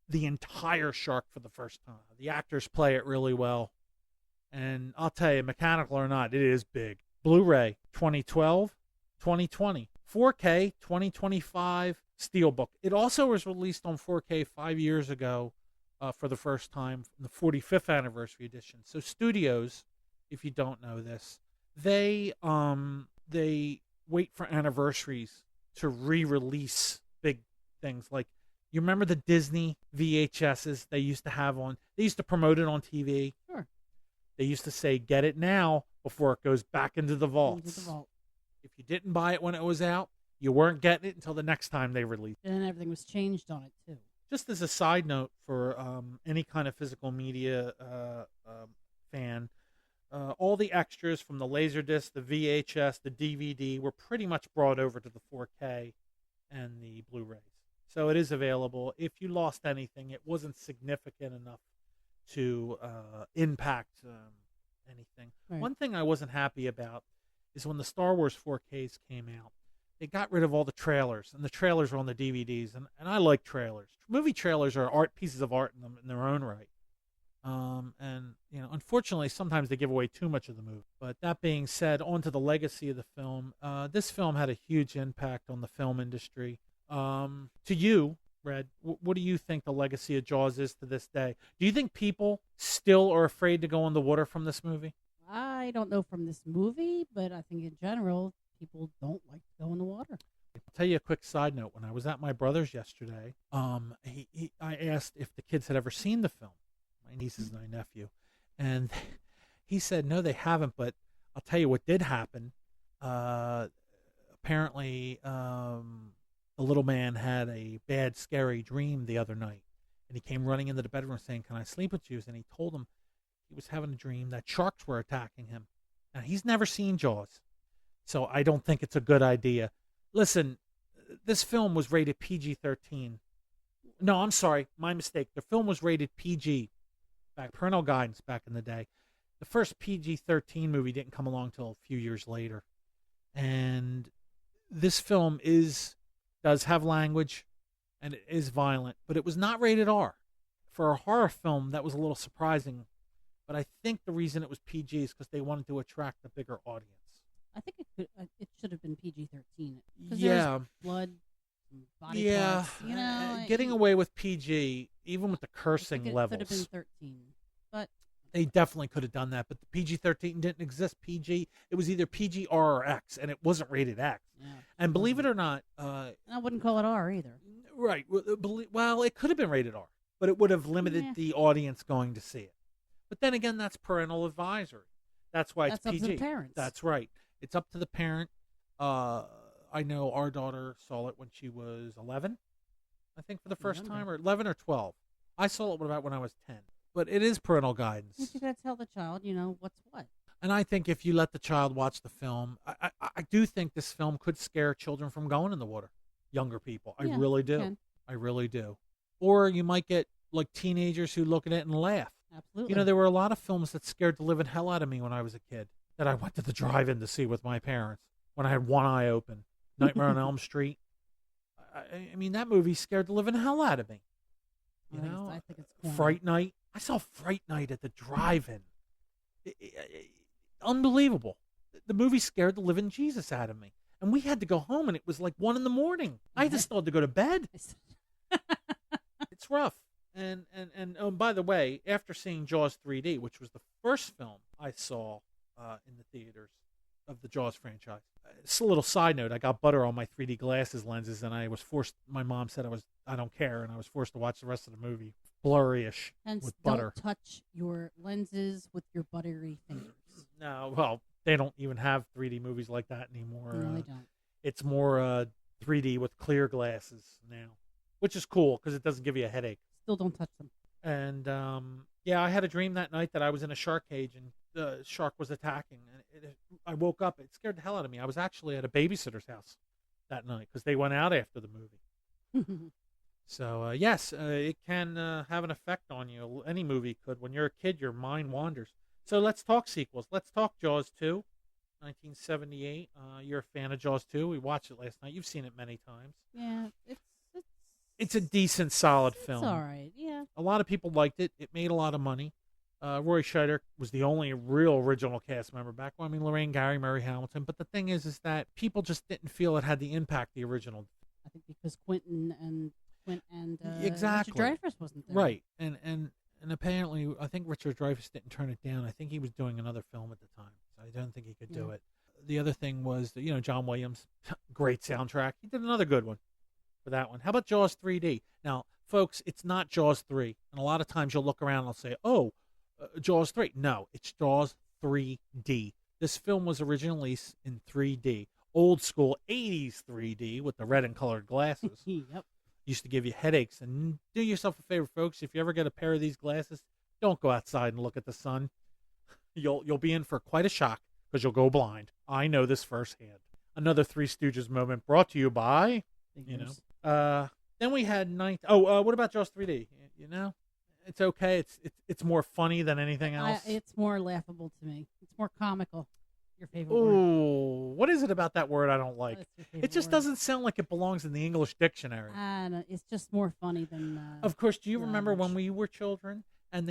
the entire shark for the first time. The actors play it really well. And I'll tell you, mechanical or not, it is big. Blu-ray, 2012, 2020. 4K, 2025, Steelbook. It also was released on 4K 5 years ago for the first time, the 45th anniversary edition. So studios, if you don't know this, they wait for anniversaries to re-release big things. Like, you remember the Disney VHSs they used to have on? They used to promote it on TV. Sure. They used to say, get it now before it goes back into the vaults. Into the vault. If you didn't buy it when it was out, you weren't getting it until the next time they released it. And then everything was changed on it, too. Just as a side note for any kind of physical media fan, all the extras from the Laserdisc, the VHS, the DVD were pretty much brought over to the 4K and the Blu-rays. So it is available. If you lost anything, it wasn't significant enough to impact anything. Right. One thing I wasn't happy about is when the Star Wars 4Ks came out, they got rid of all the trailers, and the trailers were on the DVDs, and I like trailers. Movie trailers are pieces of art in their own right. And, unfortunately, sometimes they give away too much of the movie. But that being said, on to the legacy of the film. This film had a huge impact on the film industry. To you, Red, what do you think the legacy of Jaws is to this day? Do you think people still are afraid to go in the water from this movie? I don't know from this movie, but I think in general, people don't like to go in the water. I'll tell you a quick side note. When I was at my brother's yesterday, I asked if the kids had ever seen the film, my nieces and my nephew, and he said no, they haven't. But I'll tell you what did happen. Apparently, the little man had a bad, scary dream the other night, and he came running into the bedroom saying, "Can I sleep with you?" And he told him he was having a dream that sharks were attacking him. Now, he's never seen Jaws, so I don't think it's a good idea. Listen, this film was rated PG-13. No, I'm sorry, my mistake. The film was rated PG, parental guidance back in the day. The first PG-13 movie didn't come along till a few years later, and this film does have language, and it is violent, but it was not rated R. For a horror film, that was a little surprising, but I think the reason it was PG is because they wanted to attract a bigger audience. I think it should have been PG-13. Yeah, there's blood, and body parts. Getting away with PG, even with the I cursing think it levels, could have been 13, but they definitely could have done that. But the PG-13 didn't exist. PG, it was either PG, R, or X, and it wasn't rated X. yeah, And believe it or not, and I wouldn't call it R either. right? Well, it could have been rated R, but it would have limited Nah. the audience going to see it. But then again, that's parental advisory. That's why it's That's up PG. to the parents. That's right. It's up to the parent. I know our daughter saw it when she was 11, I think, for the first Younger. time, or 11 or 12. I saw it about when I was 10. But it is parental guidance. You got to tell the child, what's what. And I think if you let the child watch the film, I do think this film could scare children from going in the water. Younger people. I Yeah, really it do. can. I really do. Or you might get like teenagers who look at it and laugh. Absolutely. There were a lot of films that scared the living hell out of me when I was a kid that I went to the drive-in to see with my parents when I had one eye open. Nightmare on Elm Street. I mean, that movie scared the living hell out of me. I think it's corny. Fright Night. I saw Fright Night at the drive-in. Unbelievable. The movie scared the living Jesus out of me. And we had to go home, and it was like 1 a.m. I just thought to go to bed. It's rough. And oh, by the way, after seeing Jaws 3D, which was the first film I saw in the theaters of the Jaws franchise, just a little side note: I got butter on my 3D glasses lenses, and I was forced. My mom said I don't care, and I was forced to watch the rest of the movie blurry-ish Hence, with don't butter. touch your lenses with your buttery fingers. No, well, they don't even have 3D movies like that anymore. No, they don't. It's more 3D with clear glasses now, which is cool because it doesn't give you a headache. Still don't touch them. And yeah, I had a dream that night that I was in a shark cage and the shark was attacking. And I woke up. It scared the hell out of me. I was actually at a babysitter's house that night because they went out after the movie. So yes, it can have an effect on you. Any movie could. When you're a kid, your mind wanders. So let's talk sequels. Let's talk Jaws 2, 1978. You're a fan of Jaws 2. We watched it last night. You've seen it many times. Yeah, It's a decent, solid film. It's all right. Yeah. A lot of people liked it. It made a lot of money. Roy Scheider was the only real original cast member back. Well, I mean, Lorraine Gary, Murray Hamilton. But the thing is that people just didn't feel it had the impact the original. I think because Quint and Exactly. Richard Dreyfuss wasn't there. Right. And apparently, I think Richard Dreyfuss didn't turn it down. I think he was doing another film at the time. So I don't think he could do it. The other thing was, that, John Williams, great soundtrack. He did another good one for that one. How about Jaws 3D? Now, folks, it's not Jaws 3. And a lot of times you'll look around and I'll say, oh, Jaws 3. No, it's Jaws 3D. This film was originally in 3D. Old school 80s 3D with the red and colored glasses. Yep. Used to give you headaches. And do yourself a favor, folks. If you ever get a pair of these glasses, don't go outside and look at the sun. You'll be in for quite a shock because you'll go blind. I know this firsthand. Another Three Stooges moment brought to you by, Figures. Then we had what about Jaws 3D? It's okay. It's more funny than anything else. It's more laughable to me. It's more comical. Your favorite word. Ooh, what is it about that word I don't like? What's your favorite It just word? doesn't sound like it belongs in the English dictionary. I don't know. It's just more funny than. Of course, do you your remember when average. we were children and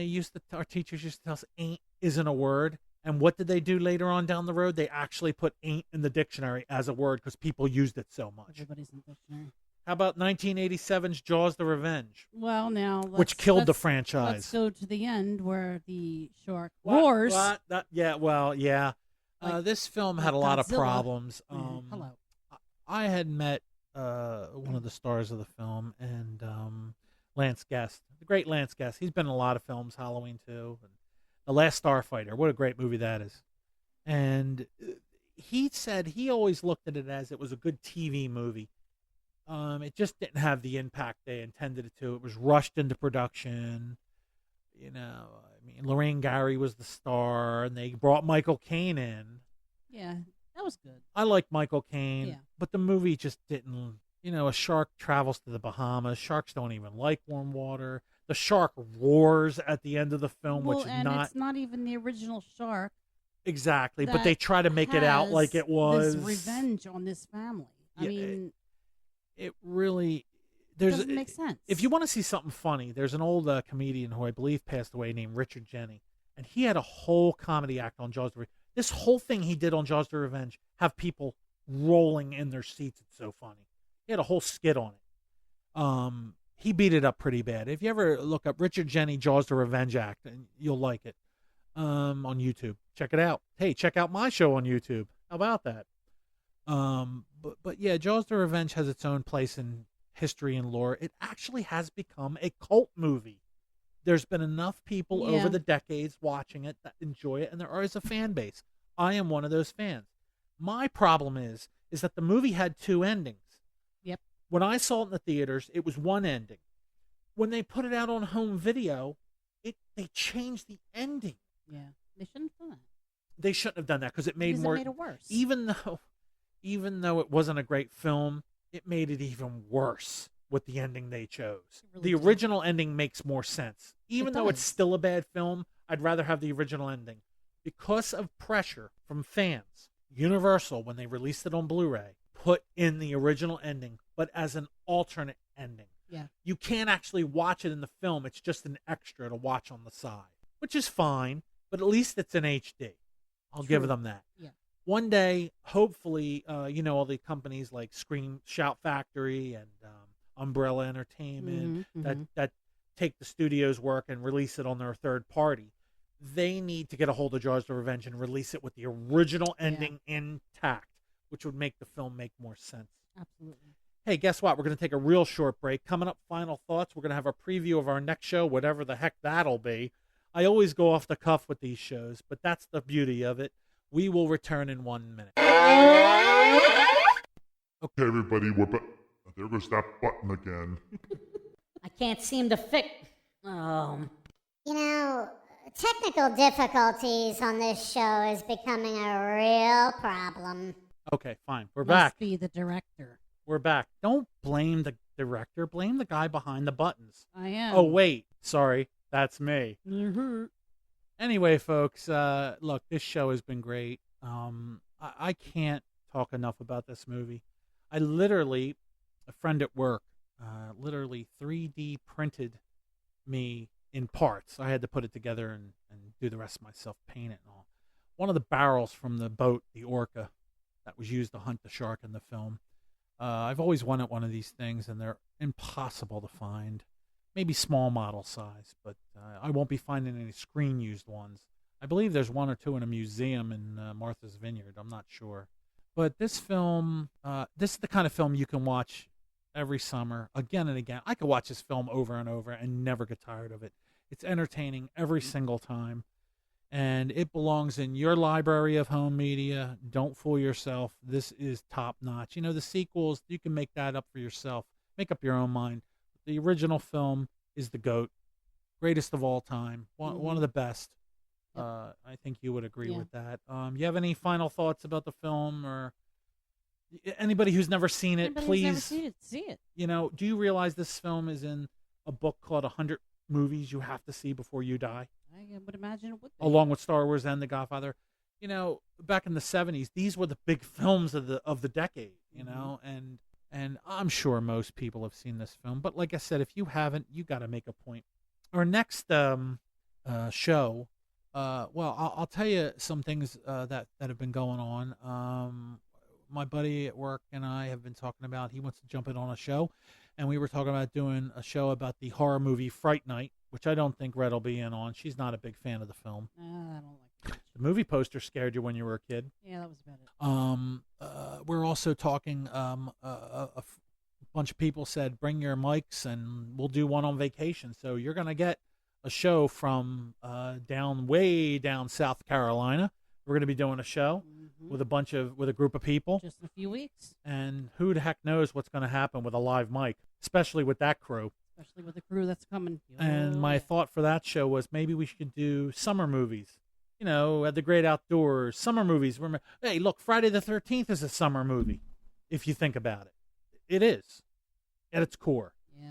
our teachers used to tell us ain't isn't a word? And what did they do later on down the road? They actually put ain't in the dictionary as a word because people used it so much. Everybody's in the dictionary. How about 1987's Jaws the Revenge, Well, now which killed the let's franchise? go to the end where the shark roars. Yeah. This film had a lot of Godzilla. problems. Hello. I had met one of the stars of the film, and Lance Guest, the great Lance Guest. He's been in a lot of films, Halloween 2, and The Last Starfighter. What a great movie that is. And he said he always looked at it as it was a good TV movie. It just didn't have the impact they intended it to. It was rushed into production. Lorraine Gary was the star, and they brought Michael Caine in. Yeah, that was good. I like Michael Caine, Yeah. but the movie just didn't a shark travels to the Bahamas. Sharks don't even like warm water. The shark roars at the end of the film, Well, which is and not it's not even the original shark. exactly, but that they try to make it out like has it was this revenge on this family. I Yeah, mean, It really it there's doesn't make sense. if you want to see something funny, there's an old comedian who I believe passed away named Richard Jenny, and he had a whole comedy act on Jaws. This whole thing he did on Jaws: The Revenge have people rolling in their seats. It's so funny. He had a whole skit on it. He beat it up pretty bad. If you ever look up Richard Jenny Jaws: The Revenge act, and you'll like it. On YouTube, check it out. Hey, check out my show on YouTube. How about that? But yeah, Jaws: The Revenge has its own place in history and lore. It actually has become a cult movie. There's been enough people over the decades watching it that enjoy it, and there is a fan base. I am one of those fans. My problem is that the movie had two endings. Yep. When I saw it in the theaters, it was one ending. When they put it out on home video, they changed the ending. Yeah, they shouldn't have done that. They shouldn't have done that because it made it worse. Even though it wasn't a great film, it made it even worse with the ending they chose. Really The did. original ending makes more sense. Even though it's does. still a bad film, I'd rather have the original ending. Because of pressure from fans, Universal, when they released it on Blu-ray, put in the original ending, but as an alternate ending. Yeah. You can't actually watch it in the film. It's just an extra to watch on the side, which is fine, but at least it's in HD. I'll give True. them that. Yeah. One day, hopefully, all the companies like Shout Factory and Umbrella Entertainment that take the studio's work and release it on their third party, they need to get a hold of Jaws: The Revenge and release it with the original ending intact, which would make the film make more sense. Absolutely. Hey, guess what? We're going to take a real short break. Coming up, final thoughts. We're going to have a preview of our next show, whatever the heck that'll be. I always go off the cuff with these shows, but that's the beauty of it. We will return in 1 minute. Okay, everybody, we're back. There goes that button again. I can't seem to fix. Oh, You know, technical difficulties on this show is becoming a real problem. Okay, fine. We're Must back. be the director. We're back. Don't blame the director. Blame the guy behind the buttons. I am. Oh, wait. Sorry. That's me. Mhm. Anyway, folks, look, this show has been great. I can't talk enough about this movie. I literally, a friend at work, literally 3D printed me in parts. I had to put it together and do the rest myself, paint it and all. One of the barrels from the boat, the Orca, that was used to hunt the shark in the film. I've always wanted one of these things, and they're impossible to find. Maybe small model size, but I won't be finding any screen-used ones. I believe there's one or two in a museum in Martha's Vineyard. I'm not sure. But this film, this is the kind of film you can watch every summer, again and again. I could watch this film over and over and never get tired of it. It's entertaining every single time, and it belongs in your library of home media. Don't fool yourself. This is top-notch. The sequels, you can make that up for yourself. Make up your own mind. The original film is the GOAT, greatest of all time, one of the best. Yep. I think you would agree Yeah. with that. You have any final thoughts about the film, or anybody who's never seen it? Anybody who's Please, never seen it, see it. do you realize this film is in a book called 100 Movies You Have to See Before You Die, I would imagine it would be. along with Star Wars and The Godfather? Back in the 70s, these were the big films of the decade. And I'm sure most people have seen this film. But like I said, if you haven't, you got to make a point. Our next show, I'll tell you some things that have been going on. My buddy at work and I have been talking about, he wants to jump in on a show. And we were talking about doing a show about the horror movie Fright Night, which I don't think Red will be in on. She's not a big fan of the film. I don't like it. The movie poster scared you when you were a kid. Yeah, that was about it. We're also talking. A bunch of people said, "Bring your mics, and we'll do one on vacation." So you're gonna get a show from way down South Carolina. We're gonna be doing a show with a group of people, Just in a few weeks, and who the heck knows what's gonna happen with a live mic, especially with that crew. especially with the crew that's coming. And my thought for that show was maybe we should do summer movies. At the great outdoors, summer movies. Hey, look, Friday the 13th is a summer movie, if you think about it. It is at its core. Yeah.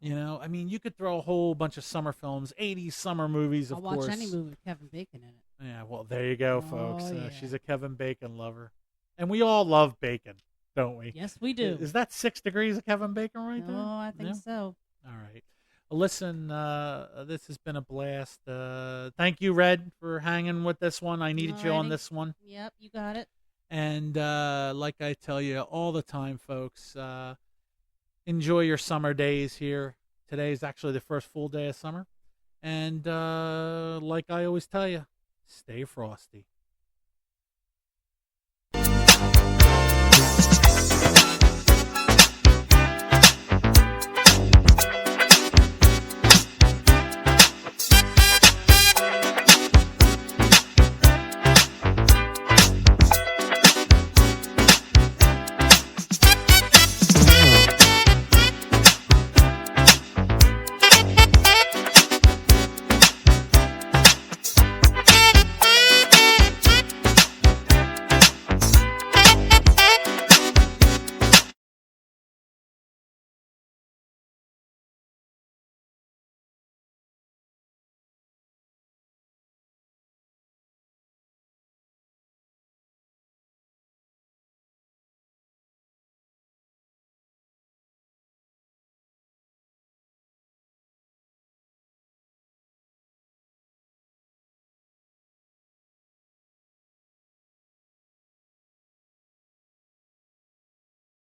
You know, I mean, you could throw a whole bunch of summer films, 80s summer movies, of I'll watch course. any movie with Kevin Bacon in it. Yeah, well, there you go, Oh, folks. yeah. She's a Kevin Bacon lover. And we all love bacon, don't we? Yes, we do. Is that 6 degrees of Kevin Bacon right there? Oh, I think Yeah? so. All right. Well, listen, this has been a blast. Thank you, Red, for hanging with this one. I needed you on Alrighty. this one. Yep, you got it. And like I tell you all the time, folks, enjoy your summer days here. Today is actually the first full day of summer. And like I always tell you, stay frosty.